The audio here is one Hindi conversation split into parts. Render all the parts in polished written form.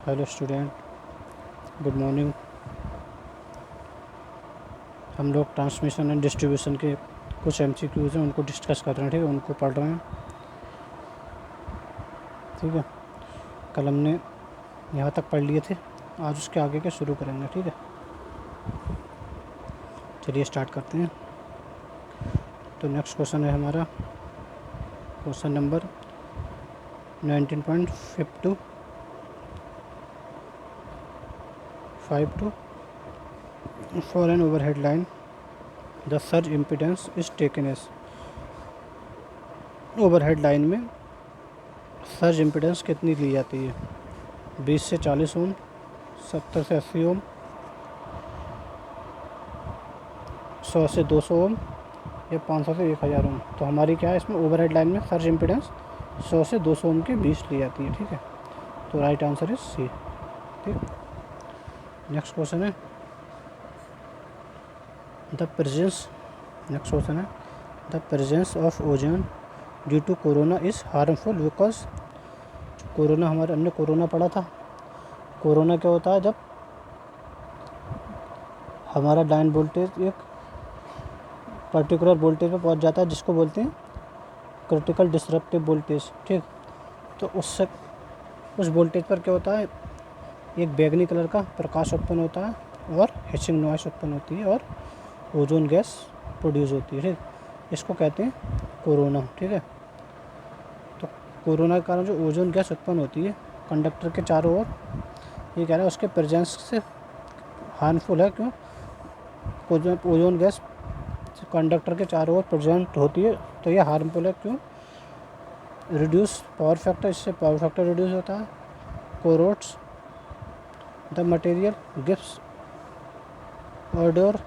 Hello student, good morning. हम लोग ट्रांसमिशन एंड डिस्ट्रीब्यूशन के कुछ एमसीक्यूज़ हैं, उनको डिस्कस कर रहे हैं। ठीक है, उनको पढ़ रहे हैं। ठीक है, कल हमने यहाँ तक पढ़ लिए थे, आज उसके आगे के शुरू करेंगे। ठीक है, चलिए स्टार्ट करते हैं। तो नेक्स्ट क्वेश्चन है हमारा question number 19.52 for an overhead line the surge impedance is taken as. Overhead line में सर्ज इम्पीडेंस कितनी ली जाती है? 20 से 40 ओम, 70 से 80 ओम, 100 से 200 ओम या 500 से 1000 ओम। तो हमारी क्या है इसमें ओवरहेड लाइन में सर्ज इम्पीडेंस 100 से 200 ओम के बीच ली जाती है। ठीक है, तो राइट आंसर इज सी। ठीक, नेक्स्ट क्वेश्चन है the presence of ozone due to corona is harmful because. Corona, हमारे हमने कोरोना पढ़ा था। कोरोना क्या होता है? जब हमारा लाइन वोल्टेज एक पर्टिकुलर वोल्टेज पे पहुंच जाता है, जिसको बोलते हैं क्रिटिकल डिसरप्टिव वोल्टेज। ठीक, तो उस वोल्टेज पर क्या होता है, एक बैगनी कलर का प्रकाश उत्पन्न होता है और हिचिंग नॉइस उत्पन्न होती है और ओजोन गैस प्रोड्यूस होती है। ठीक, इसको कहते हैं कोरोना। ठीक है, तो कोरोना के कारण जो ओजोन गैस उत्पन्न होती है कंडक्टर के चारों ओर, ये कह रहा है उसके प्रेजेंस से हार्मफुल है। क्यों? ओजोन गैस कंडक्टर के चारों ओर प्रेजेंट होती है तो ये हार्मफुल है। क्यों? रिड्यूस पावर फैक्टर, इससे पावर फैक्टर रिड्यूस होता है। Corrodes the material, gives order,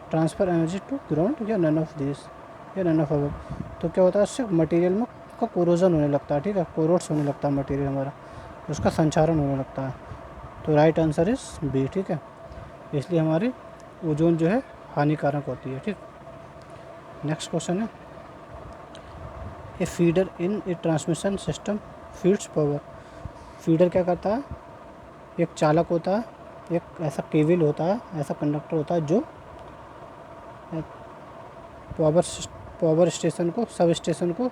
transfer energy to ground या नन ऑफ दिस या नन ऑफ अबव। तो क्या होता है, उससे मटेरियल में का कोरोजन होने लगता है। ठीक है, कोरोड्स होने लगता है मटेरियल हमारा, उसका संचारण होने लगता है। तो राइट आंसर इज बी। ठीक है, इसलिए हमारी ओजोन जो है हानिकारक होती है। ठीक, नेक्स्ट क्वेश्चन है a feeder in a transmission system feeds power. Feeder क्या करता है? एक चालक होता है, एक ऐसा केबल होता है, ऐसा कंडक्टर होता है जो पावर स्टेशन को, सब स्टेशन को,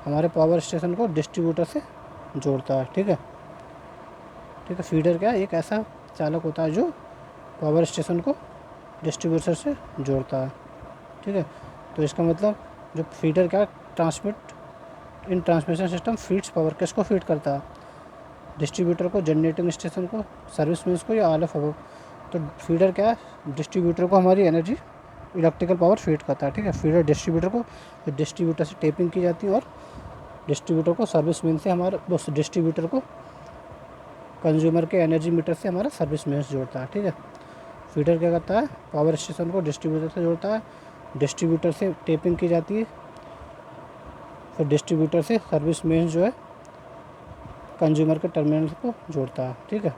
हमारे पावर स्टेशन को डिस्ट्रीब्यूटर से जोड़ता है। ठीक है, ठीक है, फीडर क्या है? एक ऐसा चालक होता है जो पावर स्टेशन को डिस्ट्रीब्यूटर से जोड़ता है। ठीक है, तो इसका मतलब जो फीडर क्या ट्रांसमिट इन ट्रांसमिशन सिस्टम फीड्स पावर, किसको फीड करता है? डिस्ट्रीब्यूटर को, जनरेटिंग स्टेशन को, सर्विस मीन्स को या ऑल ऑफ अबव। तो फीडर क्या है? डिस्ट्रीब्यूटर को हमारी एनर्जी, इलेक्ट्रिकल पावर फीड करता है। ठीक है, फीडर डिस्ट्रीब्यूटर को, तो डिस्ट्रीब्यूटर से टेपिंग की जाती है और डिस्ट्रीब्यूटर को सर्विस मेन से हमारा, उस डिस्ट्रीब्यूटर को कंज्यूमर के एनर्जी मीटर से हमारा सर्विस मेन जोड़ता है। ठीक है, फीडर क्या करता है? पावर स्टेशन को डिस्ट्रीब्यूटर से जोड़ता है, डिस्ट्रीब्यूटर से टेपिंग की जाती है, फिर डिस्ट्रीब्यूटर से सर्विस मेन जो है कंज्यूमर के टर्मिनल को जोड़ता है। ठीक है,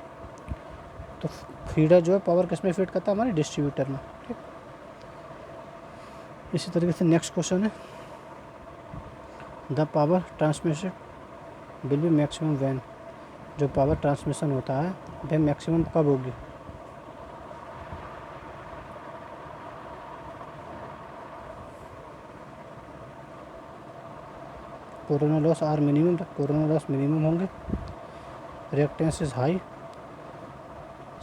तो फीडर जो है पावर किस में फीड करता है? हमारे डिस्ट्रीब्यूटर में। ठीक, इसी तरीके से नेक्स्ट क्वेश्चन है the power transmission will be maximum when. जो पावर ट्रांसमिशन होता है वह मैक्सिमम कब होगी? Corona loss are minimum, corona loss minimum होंगे। Reactance is high,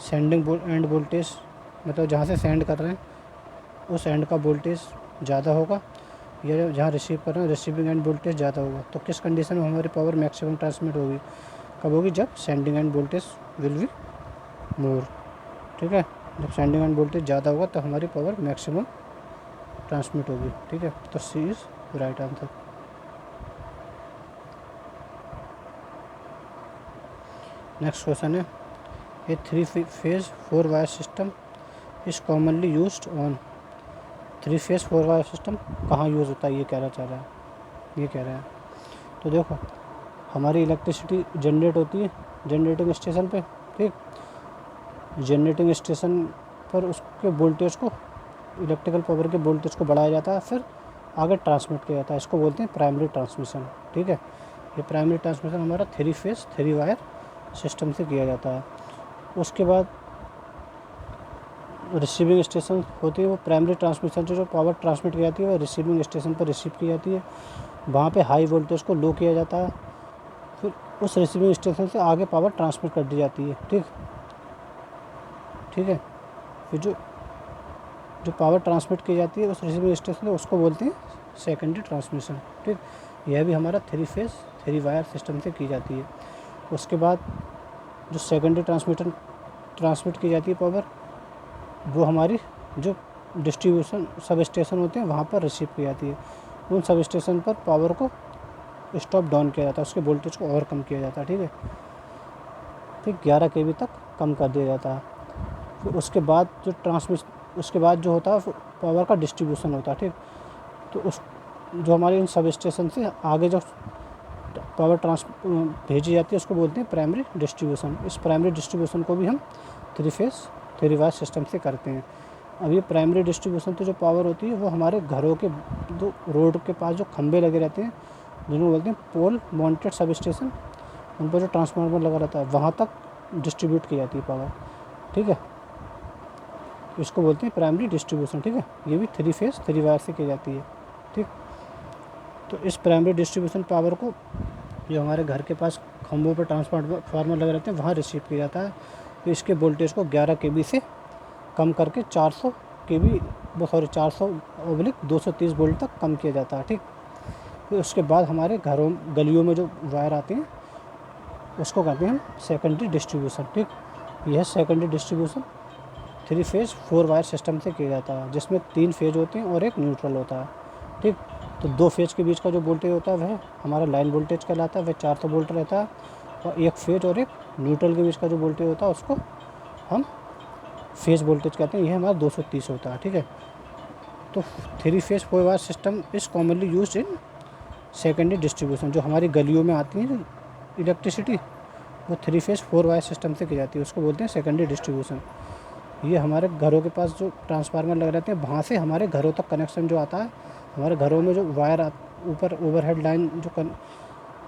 sending end voltage, मतलब जहाँ से सेंड कर रहे हैं उस एंड का वोल्टेज ज़्यादा होगा, या जहाँ रिसीव कर रहे हैं रिसीविंग एंड वोल्टेज ज़्यादा होगा। तो किस कंडीशन में हमारी पावर मैक्सिमम ट्रांसमिट होगी? कब होगी? जब sending end voltage will be more. ठीक है, जब सेंडिंग एंड वोल्टेज ज़्यादा होगा तो हमारी पावर मैक्सिमम ट्रांसमिट होगी। ठीक है, तो C is right answer. Next question है a 3 phase 4 wire system is commonly used on. 3 phase 4 wire system कहाँ यूज़ होता है, ये कहना चाह रहा है, ये कह रहा है। तो देखो, हमारी इलेक्ट्रिसिटी जनरेट होती है जनरेटिंग स्टेशन पे। ठीक, जनरेटिंग स्टेशन पर उसके वोल्टेज को, इलेक्ट्रिकल पावर के वोल्टेज को बढ़ाया जाता है, फिर आगे ट्रांसमिट किया जाता है, इसको बोलते हैं प्राइमरी ट्रांसमिशन। ठीक है, ये प्राइमरी ट्रांसमिशन हमारा 3 फेस 3 वायर सिस्टम से किया जाता है। उसके बाद रिसीविंग स्टेशन होती है, वो प्राइमरी ट्रांसमिशन से जो पावर ट्रांसमिट की जाती है वो रिसीविंग स्टेशन पर रिसीव की जाती है, वहाँ पे हाई वोल्टेज को लो किया जाता है, फिर उस रिसीविंग स्टेशन से आगे पावर ट्रांसमिट कर दी जाती है। ठीक है, फिर जो पावर ट्रांसमिट की जाती है उस रिसीविंग स्टेशन से, उसको बोलते हैं सेकेंडरी ट्रांसमिशन। ठीक, यह भी हमारा 3 फेस 3 वायर सिस्टम से की जाती है। उसके बाद जो सेकेंडरी ट्रांसमिट की जाती है पावर, वो हमारी जो डिस्ट्रीब्यूशन सब स्टेशन होते हैं वहाँ पर रिसीव की जाती है। उन सब स्टेशन पर पावर को स्टॉप डाउन किया जाता है, उसके वोल्टेज को और कम किया जाता है। ठीक है, फिर 11 kV तक कम कर दिया जाता है। फिर उसके बाद जो होता है पावर का डिस्ट्रीब्यूशन होता है। ठीक, तो उस जो हमारे इन सब स्टेशन से आगे जो पावर भेजी जाती है उसको बोलते हैं प्राइमरी डिस्ट्रीब्यूशन। इस प्राइमरी डिस्ट्रीब्यूशन को भी हम 3 फेस 3 वायर सिस्टम से करते हैं। अब ये प्राइमरी डिस्ट्रीब्यूशन तो जो पावर होती है वो हमारे घरों के जो रोड के पास जो खंभे लगे रहते हैं, जिनको बोलते हैं पोल माउंटेड सब स्टेशन, उन पर जो ट्रांसफार्मर लगा रहता है वहाँ तक डिस्ट्रीब्यूट की जाती है पावर। ठीक है, इसको बोलते हैं प्राइमरी डिस्ट्रीब्यूशन। ठीक है, ये भी 3 फेस 3 वायर से की जाती है। ठीक, तो इस प्राइमरी डिस्ट्रीब्यूशन पावर को जो हमारे घर के पास खंभों पर ट्रांसफार्मर लगे रहते हैं वहाँ रिसीव किया जाता है। तो इसके वोल्टेज को 11 kV से कम करके 400 230 वोल्ट तक कम किया जाता है। ठीक, फिर उसके बाद हमारे गलियों में जो वायर आते हैं उसको कहते हैं हम सेकेंडरी डिस्ट्रीब्यूशन। ठीक, यह secondary distribution 3 phase 4 wire system से किया जाता है, जिसमें 3 फेज होते हैं और एक न्यूट्रल होता है। ठीक, तो 2 फेज के बीच का जो वोल्टेज होता है वह हमारा लाइन वोल्टेज कहलाता है, वह 400 वोल्ट रहता है, और एक फेज और एक न्यूट्रल के बीच का जो वोल्टेज होता है उसको हम फेज वोल्टेज कहते हैं, यह हमारा 230 होता है। ठीक है, तो 3 phase 4 wire system is commonly used in secondary distribution. जो हमारी गलियों में आती है जो इलेक्ट्रिसिटी, वो 3 फेज 4 वायर सिस्टम से की जाती है, उसको बोलते हैं सेकेंडरी डिस्ट्रीब्यूशन। ये हमारे घरों के पास जो ट्रांसफार्मर लगे रहते हैं वहाँ से हमारे घरों तक कनेक्शन जो आता है, हमारे घरों में जो वायर ऊपर ओवरहेड लाइन जो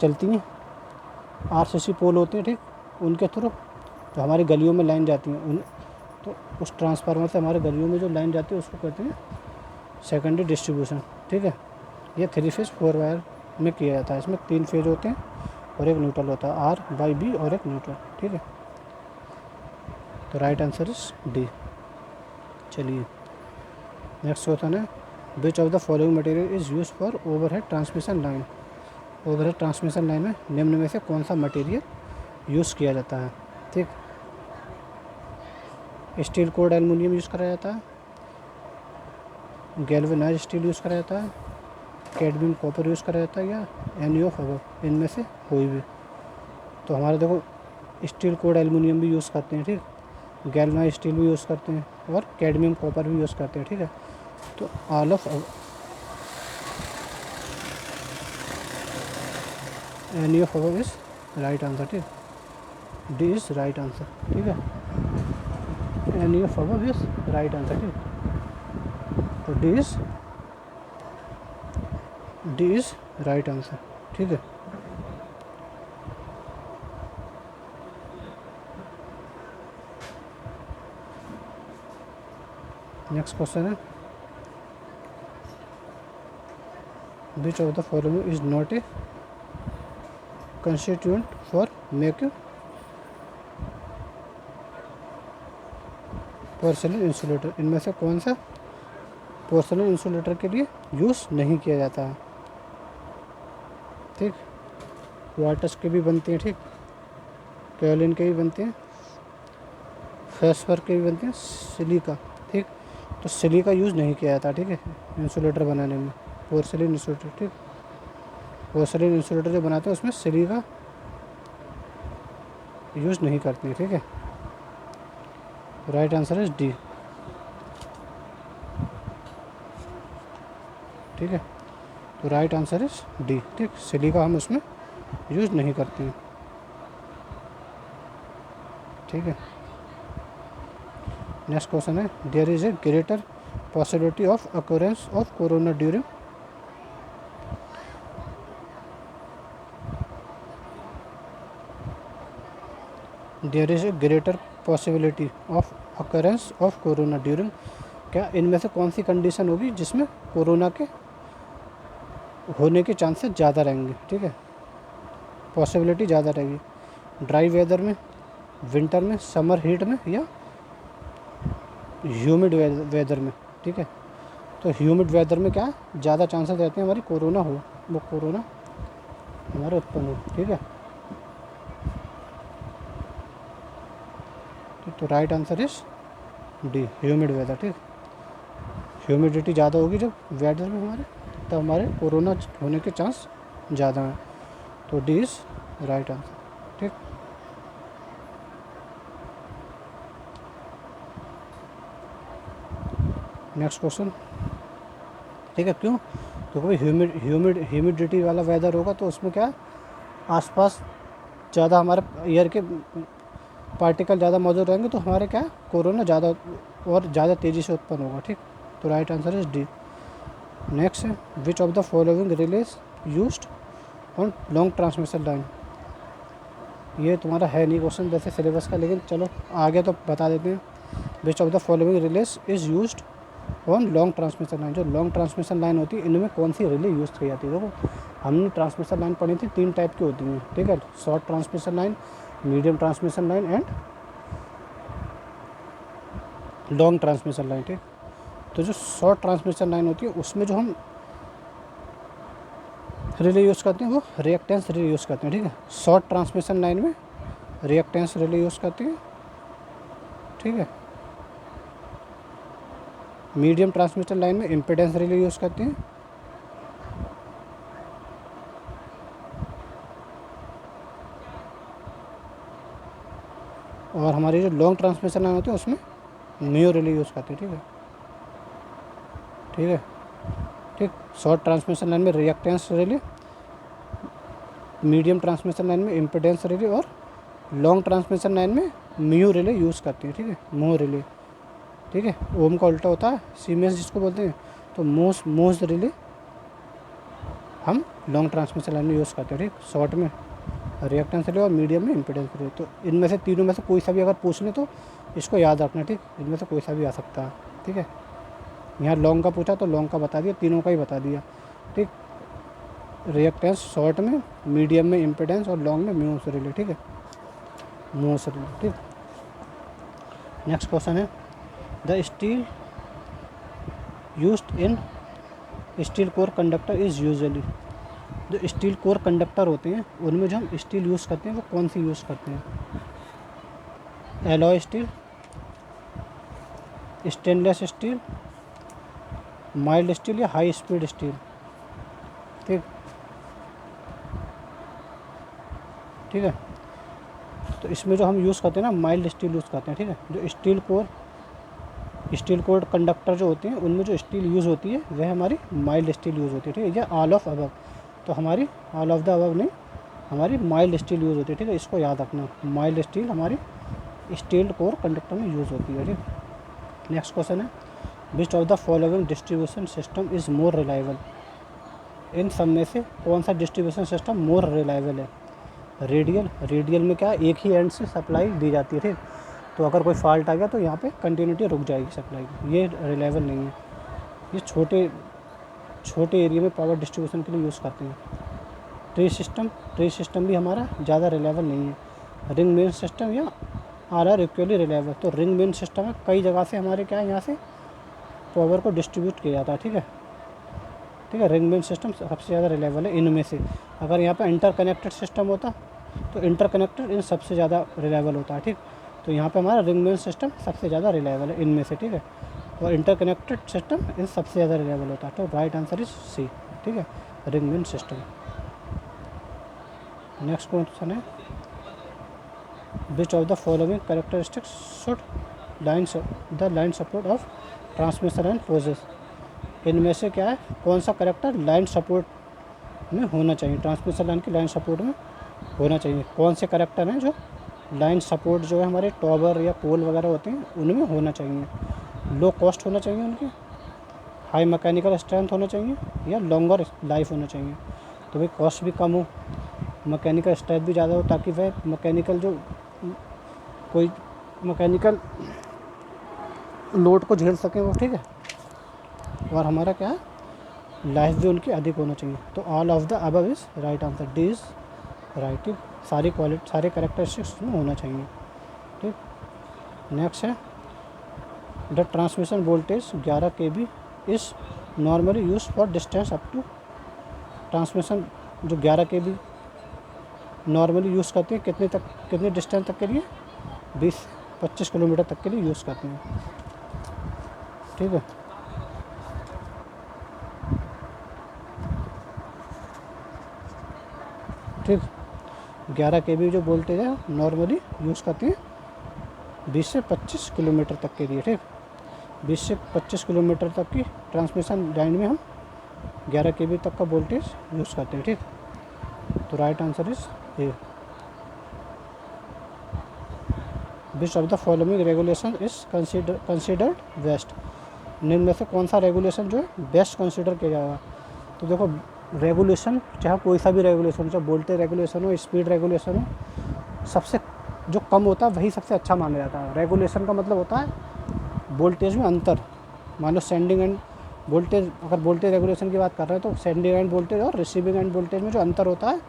चलती हैं, RCC पोल होते हैं, ठीक, उनके थ्रू जो हमारी गलियों में लाइन जाती हैं तो उस ट्रांसफार्मर से हमारे गलियों में जो लाइन जाती है उसको कहते हैं सेकेंडरी डिस्ट्रीब्यूशन। ठीक है, ये 3 फेज 4 वायर में किया जाता है। इसमें 3 फेज होते हैं और एक न्यूट्रल होता है, R/B और एक न्यूट्रल। ठीक है, तो राइट आंसर इज डी। चलिए नेक्स्ट क्वेश्चन है, which of the following material is use for overhead transmission line. Overhead transmission line में निम्न में से कौन सा मटेरियल यूज़ किया जाता है। ठीक, स्टील कोड एल्युमिनियम यूज़ करा जाता है, गैल्वेनाइज स्टील यूज़ करा जाता है, कैडमियम कॉपर यूज़ करा जाता है, या एनी ऑफ अबव, इनमें से कोई भी। तो हमारे देखो स्टील कोड एल्युमिनियम भी यूज़ करते हैं, ठीक, गैल्वेनाइज स्टील भी यूज़ करते हैं और कैडमियम कॉपर भी यूज़ करते हैं। ठीक है, तो all of any of above is right answer. ठीक, डी इज़ राइट आंसर। ठीक है, any of above is right answer. ठीक, तो डी इज़ राइट आंसर। ठीक है, नेक्स्ट क्वेश्चन है, which of the following is not a constituent for making porcelain insulator. इनमें से कौन सा पोर्सिलेन इंसुलेटर के लिए यूज़ नहीं किया जाता है। ठीक, वाटस के भी बनते हैं, ठीक, कैलिन के भी बनते हैं, फेस्फर के भी बनते हैं, सिलिका। ठीक, तो सिलिका यूज़ नहीं किया जाता। ठीक है, इंसुलेटर बनाने में, पोर्सिलेन इंसुलेटर। ठीक, पोर्सिलेन इंसुलेटर जो बनाते हैं उसमें सिलिका यूज़ नहीं करते हैं। ठीक है, राइट आंसर इज डी। ठीक है, तो राइट आंसर इज डी। ठीक, सिलिका हम उसमें यूज़ नहीं करते हैं। ठीक है, नेक्स्ट क्वेश्चन है, there is a greater possibility of occurrence of corona during there is a greater possibility of occurrence of corona during, क्या इनमें से कौन सी कंडीशन होगी जिसमें कोरोना के होने के चांसेस ज़्यादा रहेंगे, ठीक है, पॉसिबिलिटी ज़्यादा रहेगी। ड्राई वेदर में, विंटर में, समर हीट में, या ह्यूमिड वेदर में, ठीक है। तो ह्यूमिड वेदर में क्या ज़्यादा चांसेस रहते हैं हमारी कोरोना हो, वो कोरोना हमारे उत्पन्न हो, ठीक है। तो right answer is D, humid weather, ठीक। ह्यूमिडिटी ज़्यादा होगी जब वेदर में हमारे, तब हमारे कोरोना होने के चांस ज़्यादा हैं। तो डी इज़ राइट आंसर, ठीक। नेक्स्ट क्वेश्चन, ठीक है। क्यों? तो भाई ह्यूमिडिटी वाला वेदर होगा तो उसमें क्या आसपास ज़्यादा हमारे एयर के पार्टिकल ज़्यादा मौजूद रहेंगे, तो हमारे क्या कोरोना ज़्यादा और ज़्यादा तेज़ी से उत्पन्न होगा, ठीक। तो right answer is D. Next है, which of the following relays used on long transmission line. ये तुम्हारा है नहीं क्वेश्चन वैसे सिलेबस का, लेकिन चलो आगे तो बता देते हैं। विच of the following release is used on long transmission line. जो लॉन्ग ट्रांसमिशन लाइन होती है इनमें कौन सी रिले यूज़ की जाती है? देखो हमने ट्रांसमिशन लाइन पढ़ी थी, 3 टाइप की होती हैं, ठीक है। Short transmission line, medium transmission line and long transmission line, ठीक। तो जो शॉर्ट ट्रांसमिशन लाइन होती है उसमें जो हम रिले यूज़ करते हैं वो रिएक्टेंस रिले यूज़ करते हैं, ठीक है। शॉर्ट ट्रांसमिशन लाइन में रिएक्टेंस रिले यूज़ करते हैं, ठीक है। मीडियम ट्रांसमिशन लाइन में इम्पीडेंस रिले यूज़ करते हैं, और हमारी जो लॉन्ग ट्रांसमिशन लाइन होती है उसमें म्यू रिले यूज़ करते हैं, ठीक है, ठीक है, ठीक। शॉर्ट ट्रांसमिशन लाइन में reactance relay, medium transmission line में इम्पीडेंस रिले, और लॉन्ग ट्रांसमिशन लाइन में म्यू रिले यूज़ करते हैं, ठीक है, म्यू रिले, ठीक है। ओम का उल्टा होता है सीमेंस जिसको बोलते हैं, तो मोस रिले हम लॉन्ग ट्रांसमिशन लाइन में यूज़ करते हैं, ठीक। शॉर्ट में रिएक्टेंस रिले और मीडियम में इम्पीडेंस रिले। तो इनमें से तीनों में से कोई सा भी अगर पूछ लें तो इसको याद रखना, ठीक। इनमें से कोई सा भी आ सकता है, ठीक है। यहाँ लॉन्ग का पूछा तो लॉन्ग का बता दिया, तीनों का ही बता दिया, ठीक। रिएक्टेंस शॉर्ट में, मीडियम में इम्पीडेंस और लॉन्ग में म्यू से रिले, ठीक है, म्यू से रिले, ठीक। नेक्स्ट क्वेश्चन है, the steel used in steel core conductor is usually. जो स्टील कोर कंडक्टर होते हैं उनमें जो हम स्टील यूज़ करते हैं वो कौन सी यूज़ करते हैं? Alloy steel, stainless steel, mild steel, या हाई स्पीड स्टील, ठीक, ठीक है। तो इसमें जो हम यूज़ करते हैं ना माइल्ड स्टील यूज़ करते हैं, ठीक है। जो स्टील कोर कंडक्टर जो होते हैं उनमें जो स्टील यूज़ होती है वह हमारी माइल्ड स्टील यूज़ होती है, ठीक है। या ऑल ऑफ अबव, तो हमारी ऑल ऑफ द अबव नहीं, हमारी माइल्ड स्टील यूज़ होती है, ठीक है। इसको याद रखना, माइल्ड स्टील हमारी स्टील कोर कंडक्टर में यूज़ होती है, ठीक। नेक्स्ट क्वेश्चन है, which of the following distribution system is more reliable. इन सब में से कौन सा डिस्ट्रीब्यूशन सिस्टम मोर रिलायबल है? रेडियल में क्या एक ही एंड से सप्लाई दी जाती है, ठीक। तो अगर कोई फॉल्ट आ गया तो यहाँ पे कंटिन्यूटी रुक जाएगी सप्लाई की, ये रिलायबल नहीं है। ये छोटे एरिया में पावर डिस्ट्रीब्यूशन के लिए यूज़ करते हैं। ट्री सिस्टम भी हमारा ज़्यादा रिलायबल नहीं है। रिंग मेन सिस्टम या आर इक्वली रिलायबल। तो रिंग मेन सिस्टम है, कई जगह से हमारे क्या है यहाँ से पावर को डिस्ट्रीब्यूट किया जाता है, ठीक है, ठीक है। रिंग मेन सिस्टम सबसे ज़्यादा रिलायबल है इनमें से। अगर यहाँ पे इंटरकनेक्टेड सिस्टम होता तो इंटरकनेक्टेड इन सबसे ज़्यादा रिलायबल होता है, ठीक। तो यहाँ पे हमारा रिंग मेन सिस्टम सबसे ज़्यादा रिलायबल है इनमें से, ठीक है। और इंटरकनेक्टेड सिस्टम इन सबसे ज़्यादा रिलायबल होता है। तो राइट आंसर इज सी, ठीक है, ring main system. Next question है, which of the following characteristics should the line support of transmission and process. इनमें से क्या है, कौन सा करेक्टर लाइन सपोर्ट में होना चाहिए, ट्रांसमिशन लाइन की लाइन सपोर्ट में होना चाहिए? कौन से करेक्टर हैं जो लाइन सपोर्ट जो है हमारे टॉवर या पोल वगैरह होते हैं उनमें होना चाहिए? लो कॉस्ट होना चाहिए उनकी, हाई मैकेनिकल स्ट्रेंथ होना चाहिए, या लॉन्गर लाइफ होना चाहिए? तो भाई कॉस्ट भी कम हो, मैकेनिकल स्ट्रेंथ भी ज़्यादा हो, ताकि वह मैकेनिकल जो कोई मैकेनिकल लोड को झेल सकें वो, ठीक है। और हमारा क्या है, लाइफ भी उनकी अधिक होना चाहिए। तो all of the above is right answer, D is right, ठीक। सारी क्वालिटी, सारे कैरेक्टरिस्टिक्स उसमें होना चाहिए, ठीक। नेक्स्ट है the transmission voltage 11 kV is normally use for distance up to, transmission जो 11 kV नॉर्मली यूज़ करते हैं कितने तक, कितने डिस्टेंस तक के लिए, 20-25 किलोमीटर तक के लिए यूज़ करते हैं, ठीक है। ठीक, 11 kV जो वोल्टेज है नॉर्मली यूज़ करते हैं 20 से 25 किलोमीटर तक के लिए, ठीक। 20 से 25 किलोमीटर तक की ट्रांसमिशन लाइन में हम 11 kV तक का वोल्टेज यूज़ करते हैं, ठीक। तो right answer is a. Which of the following regulation is considered best, निम्न में से कौन सा रेगुलेशन जो है बेस्ट कंसिडर किया जाएगा। तो देखो रेगुलेशन, चाहे कोई सा भी रेगुलेशन, चाहे वोल्टेज रेगुलेशन हो, स्पीड रेगुलेशन हो, सबसे जो कम होता है वही सबसे अच्छा माना जाता है। रेगुलेशन का मतलब होता है वोल्टेज में अंतर, मान लो सेंडिंग एंड वोल्टेज, अगर वोल्टेज रेगुलेशन की बात कर रहे हैं तो सेंडिंग एंड वोल्टेज और रिसीविंग एंड वोल्टेज में जो अंतर होता है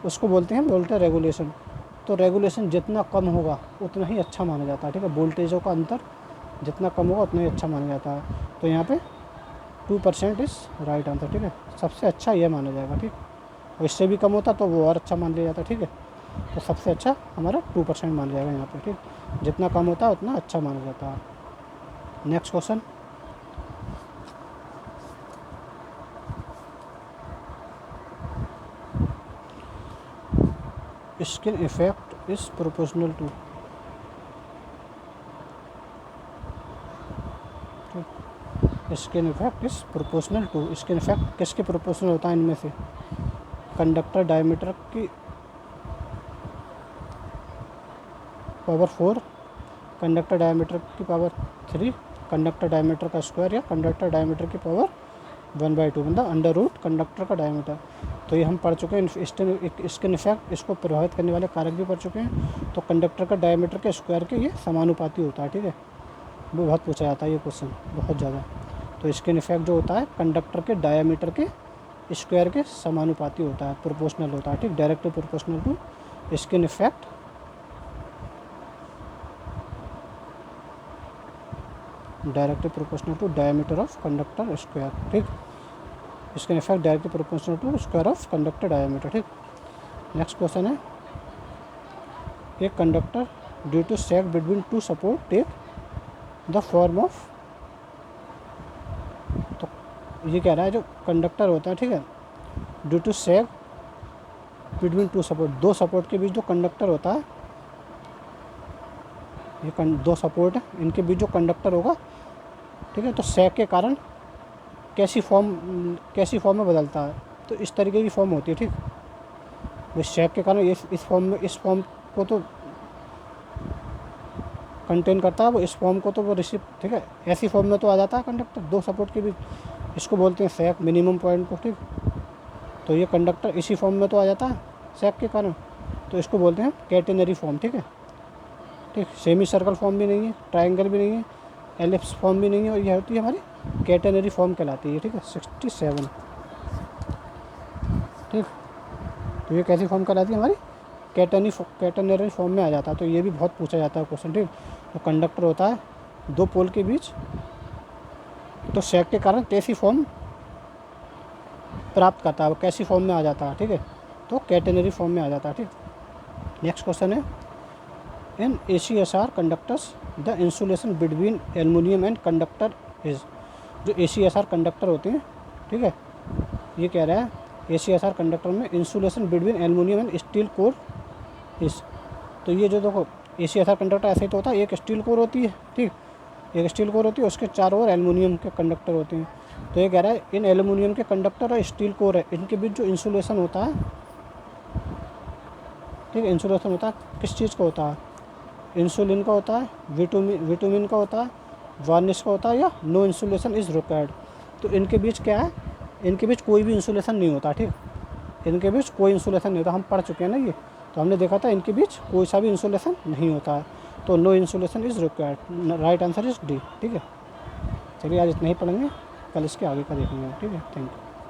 उसको बोलते हैं वोल्टेज रेगुलेशन। तो रेगुलेशन जितना कम होगा उतना ही अच्छा माना जाता है, ठीक है। वोल्टेजों का अंतर जितना कम होगा उतना ही अच्छा माना जाता है। तो यहाँ पे 2% इज़ राइट आंसर, ठीक है। सबसे अच्छा ये माना जाएगा, ठीक। और इससे भी कम होता तो वो और अच्छा मान लिया जाता, ठीक है। तो सबसे अच्छा हमारा 2% मान जाएगा यहाँ पे, ठीक। जितना कम होता है उतना अच्छा माना जाता है। Next question, skin effect is proportional to, skin effect is proportional to, skin effect किसके प्रोपोर्शनल होता है इनमें से, कंडक्टर डायमीटर की पावर 4, कंडक्टर डायमीटर की पावर 3, कंडक्टर डायमीटर का स्क्वायर, या कंडक्टर डायमीटर की पावर 1/2, मतलब अंडर रूट कंडक्टर का डायमीटर। तो ये हम पढ़ चुके हैं। स्किन इफेक्ट, इसको प्रभावित करने वाले कारक भी पढ़ चुके हैं। तो कंडक्टर का डायमीटर के स्क्वायर के ये समानुपाती होता है, ठीक है। वो बहुत पूछा जाता है ये क्वेश्चन, बहुत ज़्यादा। तो स्किन इफेक्ट जो होता है कंडक्टर के डायमीटर के स्क्वायर के समानुपाती होता है, प्रोपोर्शनल होता है, ठीक। Directly proportional to skin effect directly proportional to diameter of conductor square, ठीक। Skin effect directly proportional to square of conductor diameter, ठीक। नेक्स्ट क्वेश्चन है, एक conductor due to sag between two support take the form of, तो ये कह रहा है जो कंडक्टर होता है, ठीक है, due to sag between two support, दो सपोर्ट के बीच जो कंडक्टर होता है, ये दो सपोर्ट है, इनके बीच जो कंडक्टर होगा, ठीक है, तो सैग के कारण कैसी फॉर्म में बदलता है। तो इस तरीके की फॉर्म होती है, ठीक। तो सैग के कारण इस फॉर्म को तो कंटेन करता है, वो इस फॉर्म को तो वो रिसीव, ठीक है, ऐसी फॉर्म में तो आ जाता है कंडक्टर दो सपोर्ट के बीच। इसको बोलते हैं सैग मिनिमम पॉइंट को, ठीक। तो ये कंडक्टर इसी फॉर्म में तो आ जाता है सैग के कारण, तो इसको बोलते हैं कैटेनरी फॉर्म, ठीक है, ठीक। सेमी सर्कल फॉर्म भी नहीं है, ट्रायंगल भी नहीं है, एलिप्स फॉर्म भी नहीं है, और यह होती है हमारी कैटेनरी फॉर्म कहलाती है, ठीक है। 67, ठीक। तो ये कैसी फॉर्म कहलाती है हमारी कैटेनरी फॉर्म में आ जाता है। तो ये भी बहुत पूछा जाता है क्वेश्चन, ठीक। तो कंडक्टर होता है दो पोल के बीच, तो सैग के कारण कैसी फॉर्म प्राप्त करता है, वो कैसी फॉर्म में आ जाता है, ठीक है, तो कैटेनरी फॉर्म में आ जाता है, ठीक। नेक्स्ट क्वेश्चन है, in ACSR conductors the insulation between aluminium and conductor is, जो ACSR कंडक्टर होते हैं, ठीक है, ये कह रहा है ACSR कंडक्टर में insulation between aluminium and steel core is, तो ये जो देखो ACSR कंडक्टर ऐसे तो होता है, एक स्टील कोर होती है, ठीक, एक स्टील कोर होती है, उसके चारों ओर एल्युमिनियम के कंडक्टर होते हैं। तो ये कह रहा है इन एल्युमिनियम के कंडक्टर और स्टील कोर है, इनके बीच जो इंसुलेशन होता है, ठीक है, इंसुलेशन होता है किस चीज़ का होता है, इंसुलिन का होता है, विटामिन का होता है, वार्निश का होता है, या नो इंसुलेशन इज़ रिक्वायर्ड। तो इनके बीच क्या है, इनके बीच कोई भी इंसुलेशन नहीं होता, ठीक। इनके बीच कोई इंसुलेशन नहीं होता, हम पढ़ चुके हैं ना ये तो हमने देखा था इनके बीच कोई सा भी इंसुलेशन नहीं होता है, तो no insulation is required, right answer is D. ठीक है, चलिए आज इतना ही पढ़ेंगे, कल इसके आगे का देखेंगे। ठीक है, थैंक यू।